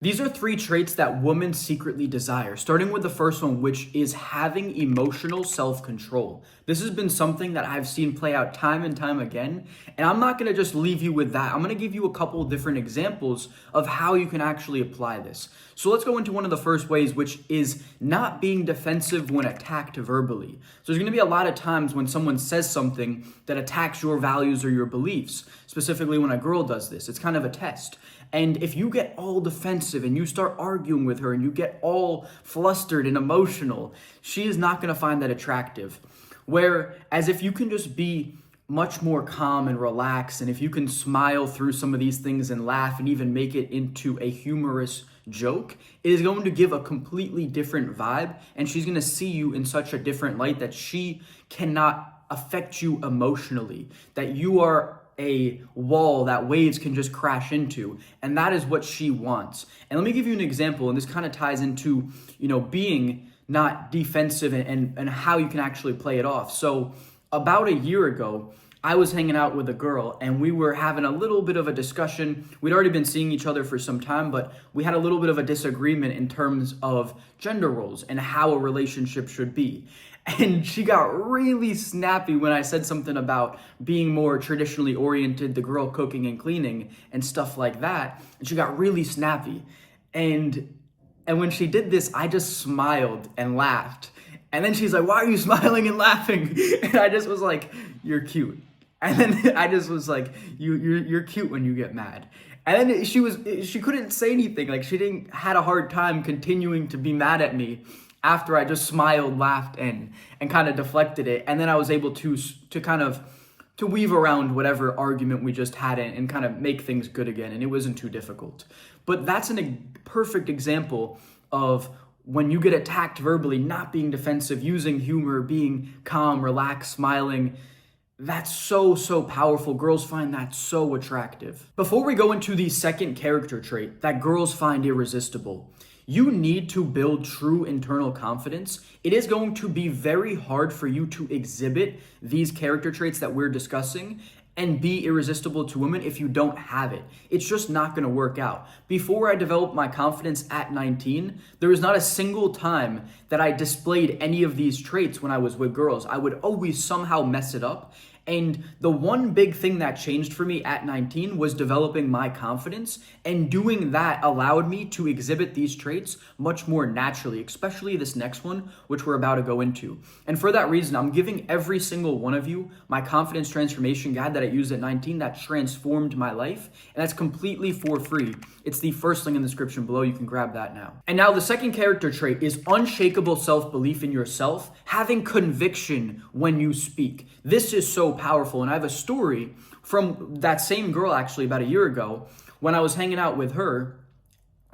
These are three traits that women secretly desire, starting with the first one, which is having emotional self-control. This has been something that I've seen play out time and time again, and I'm not gonna just leave you with that. I'm gonna give you a couple different examples of how you can actually apply this. So let's go into one of the first ways, which is not being defensive when attacked verbally. So there's gonna be a lot of times when someone says something that attacks your values or your beliefs, specifically when a girl does this. It's kind of a test. And if you get all defensive and you start arguing with her and you get all flustered and emotional, she is not going to find that attractive. Whereas if you can just be much more calm and relaxed, and if you can smile through some of these things and laugh and even make it into a humorous joke, it is going to give a completely different vibe, and she's going to see you in such a different light that she cannot affect you emotionally, that you are a wall that waves can just crash into, and that is what she wants. And let me give you an example, and this kind of ties into, being not defensive and how you can actually play it off. So about a year ago, I was hanging out with a girl and we were having a little bit of a discussion. We'd already been seeing each other for some time, but we had a little bit of a disagreement in terms of gender roles and how a relationship should be. And she got really snappy when I said something about being more traditionally oriented, the girl cooking and cleaning and stuff like that. And she got really snappy. And when she did this, I just smiled and laughed. And then she's like, "Why are you smiling and laughing?" And I just was like, "You're cute." And then I just was like, you're cute when you get mad. And then she couldn't say anything. Like, had a hard time continuing to be mad at me after I just smiled, laughed, and kind of deflected it. And then I was able to weave around whatever argument we just had and kind of make things good again. And it wasn't too difficult. But that's a perfect example of when you get attacked verbally, not being defensive, using humor, being calm, relaxed, smiling. That's so powerful. Girls find that so attractive. Before we go into the second character trait that girls find irresistible, you need to build true internal confidence. It is going to be very hard for you to exhibit these character traits that we're discussing and be irresistible to women if you don't have it. It's just not going to work out. Before I developed my confidence at 19, there was not a single time that I displayed any of these traits when I was with girls. I would always somehow mess it up. And the one big thing that changed for me at 19 was developing my confidence, and doing that allowed me to exhibit these traits much more naturally, especially this next one, which we're about to go into. And for that reason, I'm giving every single one of you my confidence transformation guide that I used at 19 that transformed my life, and that's completely for free. It's the first link in the description below. You can grab that now. And now the second character trait is unshakable self-belief in yourself, having conviction when you speak. This is so powerful, and I have a story from that same girl actually about a year ago. When I was hanging out with her,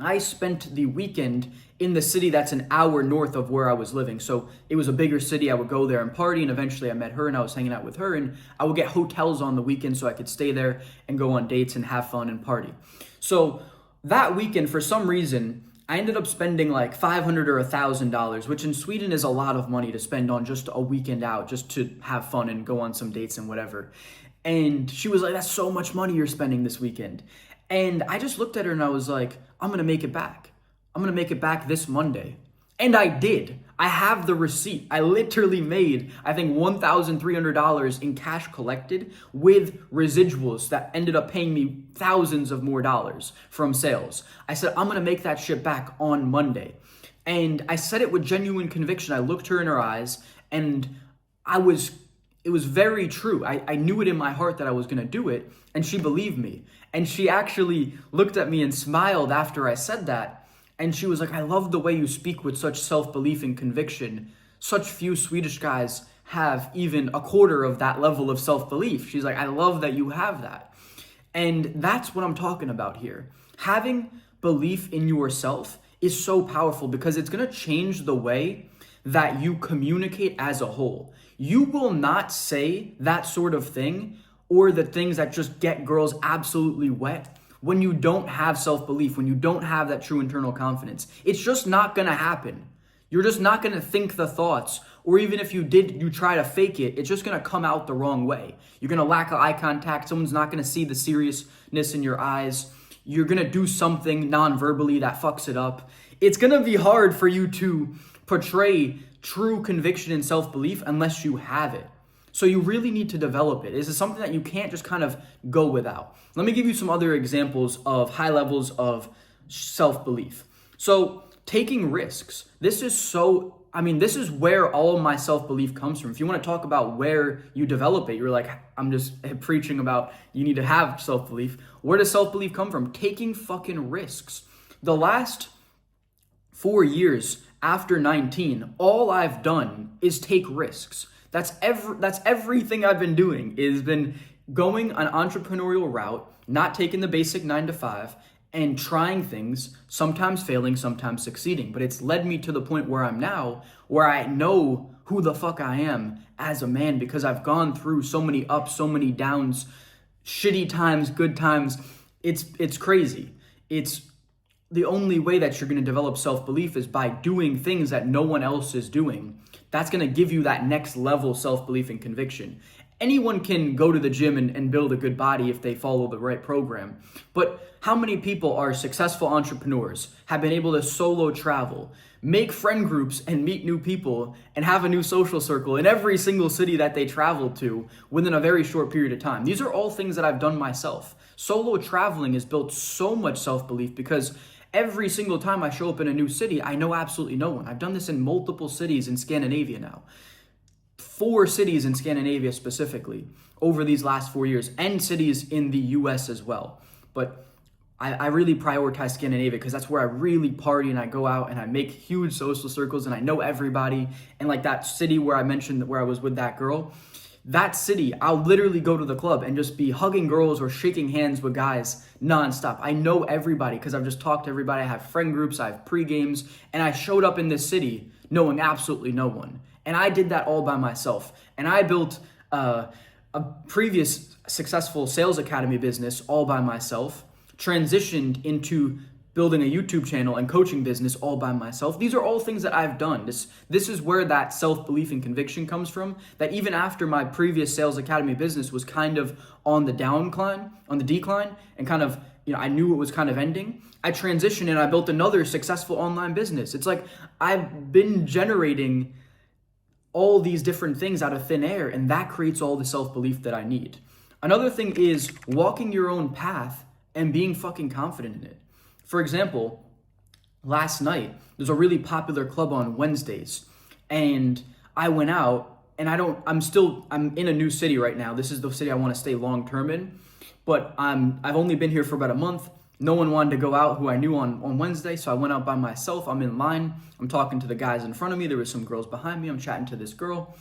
I spent the weekend in the city that's an hour north of where I was living. So it was a bigger city. I would go there and party, and eventually I met her and I was hanging out with her, and I would get hotels on the weekend so I could stay there and go on dates and have fun and party. So that weekend, for some reason, I ended up spending like $500 or $1,000, which in Sweden is a lot of money to spend on just a weekend out, just to have fun and go on some dates and whatever. And she was like, "That's so much money you're spending this weekend." And I just looked at her and I was like, "I'm going to make it back. I'm going to make it back this Monday." And I did. I have the receipt. I literally made, I think, $1,300 in cash collected with residuals that ended up paying me thousands of more dollars from sales. I said, "I'm going to make that shit back on Monday." And I said it with genuine conviction. I looked her in her eyes, and it was very true. I knew it in my heart that I was going to do it, and she believed me. And she actually looked at me and smiled after I said that. And she was like, "I love the way you speak with such self-belief and conviction. Such few Swedish guys have even a quarter of that level of self-belief." She's like, "I love that you have that." And that's what I'm talking about here. Having belief in yourself is so powerful because it's going to change the way that you communicate as a whole. You will not say that sort of thing or the things that just get girls absolutely wet when you don't have self-belief, when you don't have that true internal confidence. It's just not going to happen. You're just not going to think the thoughts, or even if you did, you try to fake it, it's just going to come out the wrong way. You're going to lack eye contact. Someone's not going to see the seriousness in your eyes. you're going to do something non-verbally that fucks it up. It's going to be hard for you to portray true conviction and self-belief unless you have it. So you really need to develop it. This is something that you can't just kind of go without. Let me give you some other examples of high levels of self-belief. So taking risks. This is where all of my self-belief comes from. If you want to talk about where you develop it, you're like, I'm just preaching about you need to have self-belief. Where does self-belief come from? Taking fucking risks. The last 4 years after 19, all I've done is take risks. That's everything I've been doing, is been going an entrepreneurial route, not taking the basic 9 to 5, and trying things, sometimes failing, sometimes succeeding. But it's led me to the point where I'm now, where I know who the fuck I am as a man, because I've gone through so many ups, so many downs, shitty times, good times. It's crazy. It's the only way that you're going to develop self-belief is by doing things that no one else is doing. That's going to give you that next level self-belief and conviction. Anyone can go to the gym and build a good body if they follow the right program. But how many people are successful entrepreneurs, have been able to solo travel, make friend groups and meet new people, and have a new social circle in every single city that they travel to within a very short period of time? These are all things that I've done myself. Solo traveling has built so much self-belief because every single time I show up in a new city, I know absolutely no one. I've done this in multiple cities in Scandinavia now. 4 cities in Scandinavia specifically over these last 4 years, and cities in the US as well. But I really prioritize Scandinavia because that's where I really party and I go out and I make huge social circles and I know everybody. And like that city where I mentioned where I was with that girl, that city, I'll literally go to the club and just be hugging girls or shaking hands with guys nonstop. I know everybody because I've just talked to everybody. I have friend groups, I have pre-games, and I showed up in this city knowing absolutely no one. And I did that all by myself. And I built a previous successful sales academy business all by myself, transitioned into building a YouTube channel and coaching business all by myself. These are all things that I've done. This is where that self-belief and conviction comes from, that even after my previous sales academy business was kind of on the decline, and kind of, I knew it was kind of ending, I transitioned and I built another successful online business. It's like I've been generating all these different things out of thin air, and that creates all the self-belief that I need. Another thing is walking your own path and being fucking confident in it. For example, last night, there's a really popular club on Wednesdays, and I went out, and I'm in a new city right now. This is the city I want to stay long-term in, but I've only been here for about a month. No one wanted to go out who I knew on Wednesday, so I went out by myself. I'm in line. I'm talking to the guys in front of me. There were some girls behind me. I'm chatting to this girl,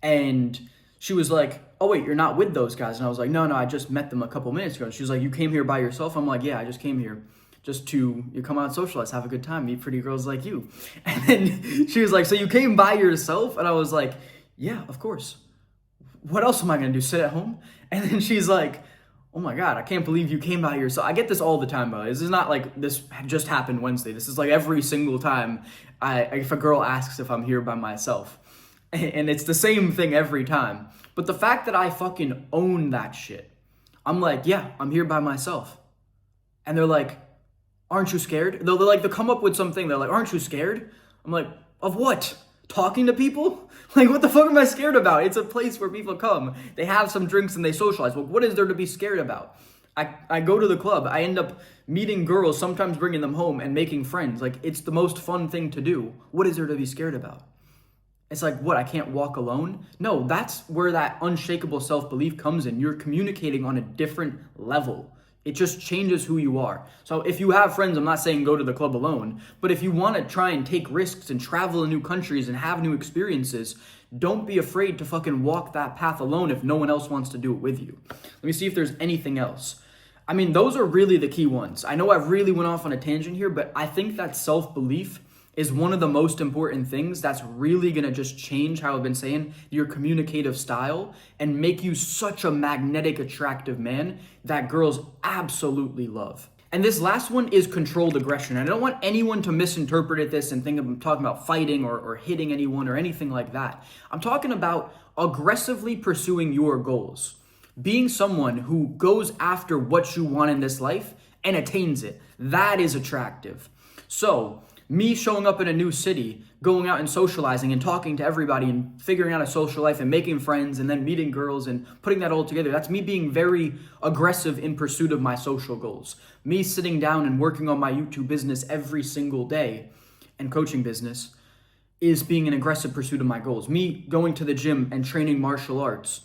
and she was like, "Oh wait, you're not with those guys?" And I was like, No, I just met them a couple minutes ago. And she was like, "You came here by yourself?" I'm like, "Yeah, I just came here just to come out and socialize, have a good time, meet pretty girls like you." And then she was like, "So you came by yourself?" And I was like, "Yeah, of course. What else am I gonna do, sit at home?" And then she's like, "Oh my God, I can't believe you came by yourself." I get this all the time, by the way. This is not like this just happened Wednesday. This is like every single time if a girl asks if I'm here by myself. And it's the same thing every time. But the fact that I fucking own that shit, I'm like, "Yeah, I'm here by myself." And they're like, "Aren't you scared?" They'll come up with something. They're like, "Aren't you scared?" I'm like, "Of what? Talking to people? Like, what the fuck am I scared about? It's a place where people come. They have some drinks and they socialize. Well, what is there to be scared about? I go to the club. I end up meeting girls, sometimes bringing them home and making friends. Like, it's the most fun thing to do. What is there to be scared about?" It's like, what, I can't walk alone? No, that's where that unshakable self-belief comes in. You're communicating on a different level. It just changes who you are. So if you have friends, I'm not saying go to the club alone, but if you want to try and take risks and travel in new countries and have new experiences, don't be afraid to fucking walk that path alone if no one else wants to do it with you. Let me see if there's anything else. I mean, those are really the key ones. I know I really went off on a tangent here, but I think that self-belief is one of the most important things that's really going to just change, how I've been saying, your communicative style and make you such a magnetic, attractive man that girls absolutely love. And this last one is controlled aggression. I don't want anyone to misinterpret this and think I'm talking about fighting or hitting anyone or anything like that. I'm talking about aggressively pursuing your goals. Being someone who goes after what you want in this life and attains it. That is attractive. So, me showing up in a new city, going out and socializing and talking to everybody and figuring out a social life and making friends and then meeting girls and putting that all together, that's me being very aggressive in pursuit of my social goals. Me sitting down and working on my YouTube business every single day and coaching business is being an aggressive pursuit of my goals. Me going to the gym and training martial arts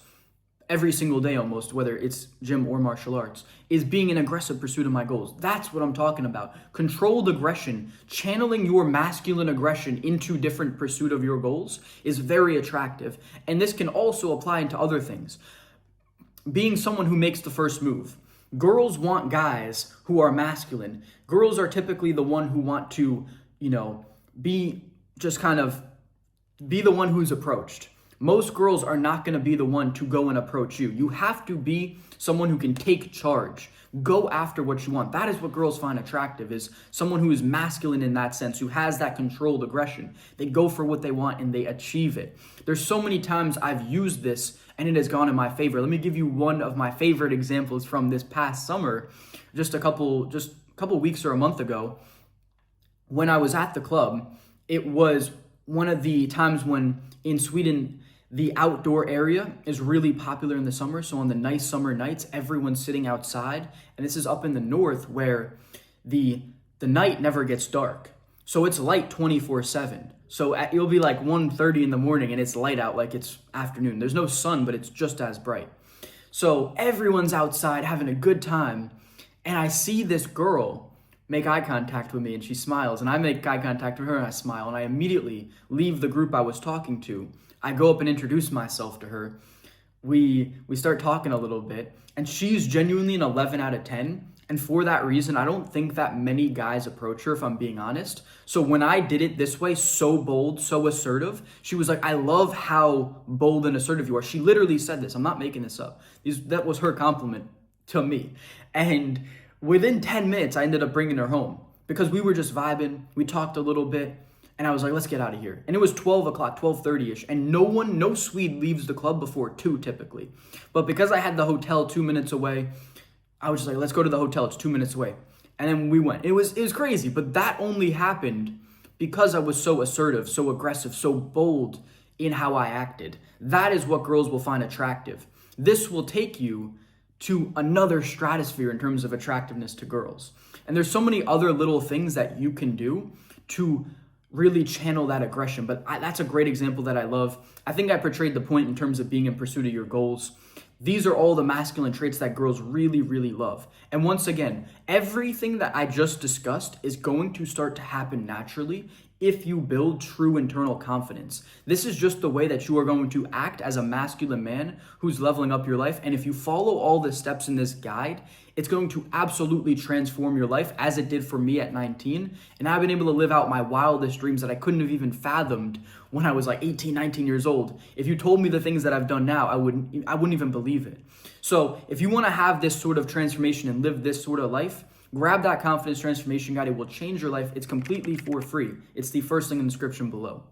every single day almost, whether it's gym or martial arts, is being an aggressive pursuit of my goals. That's what I'm talking about. Controlled aggression, channeling your masculine aggression into different pursuit of your goals is very attractive. And this can also apply into other things. Being someone who makes the first move. Girls want guys who are masculine. Girls are typically the one who want to, be the one who's approached. Most girls are not going to be the one to go and approach you. You have to be someone who can take charge. Go after what you want. That is what girls find attractive, is someone who is masculine in that sense, who has that controlled aggression. They go for what they want and they achieve it. There's so many times I've used this and it has gone in my favor. Let me give you one of my favorite examples from this past summer, just a couple weeks or a month ago. When I was at the club, it was one of the times when in Sweden, the outdoor area is really popular in the summer. So on the nice summer nights, everyone's sitting outside. And this is up in the north where the night never gets dark. So it's light 24/7. So it'll be like 1:30 in the morning and it's light out like it's afternoon. There's no sun, but it's just as bright. So everyone's outside having a good time. And I see this girl make eye contact with me and she smiles. And I make eye contact with her and I smile. And I immediately leave the group I was talking to. I go up and introduce myself to her. We start talking a little bit, and she's genuinely an 11 out of 10. And for that reason, I don't think that many guys approach her, if I'm being honest. So when I did it this way, so bold, so assertive, she was like, I love how bold and assertive you are. She literally said this. I'm not making this up. That was her compliment to me. And within 10 minutes, I ended up bringing her home because we were just vibing. We talked a little bit. And I was like, let's get out of here. And it was 12 o'clock, 12:30-ish. And no Swede leaves the club before 2 typically. But because I had the hotel 2 minutes away, I was just like, let's go to the hotel. It's 2 minutes away. And then we went. It was crazy. But that only happened because I was so assertive, so aggressive, so bold in how I acted. That is what girls will find attractive. This will take you to another stratosphere in terms of attractiveness to girls. And there's so many other little things that you can do to really channel that aggression. But that's a great example that I love. I think I portrayed the point in terms of being in pursuit of your goals. These are all the masculine traits that girls really, really love. And once again, everything that I just discussed is going to start to happen naturally if you build true internal confidence. This is just the way that you are going to act as a masculine man who's leveling up your life. And if you follow all the steps in this guide, it's going to absolutely transform your life as it did for me at 19. And I've been able to live out my wildest dreams that I couldn't have even fathomed when I was like 18, 19 years old. If you told me the things that I've done now, I wouldn't even believe it. So if you want to have this sort of transformation and live this sort of life, grab that confidence transformation guide. It will change your life. It's completely for free. It's the first thing in the description below.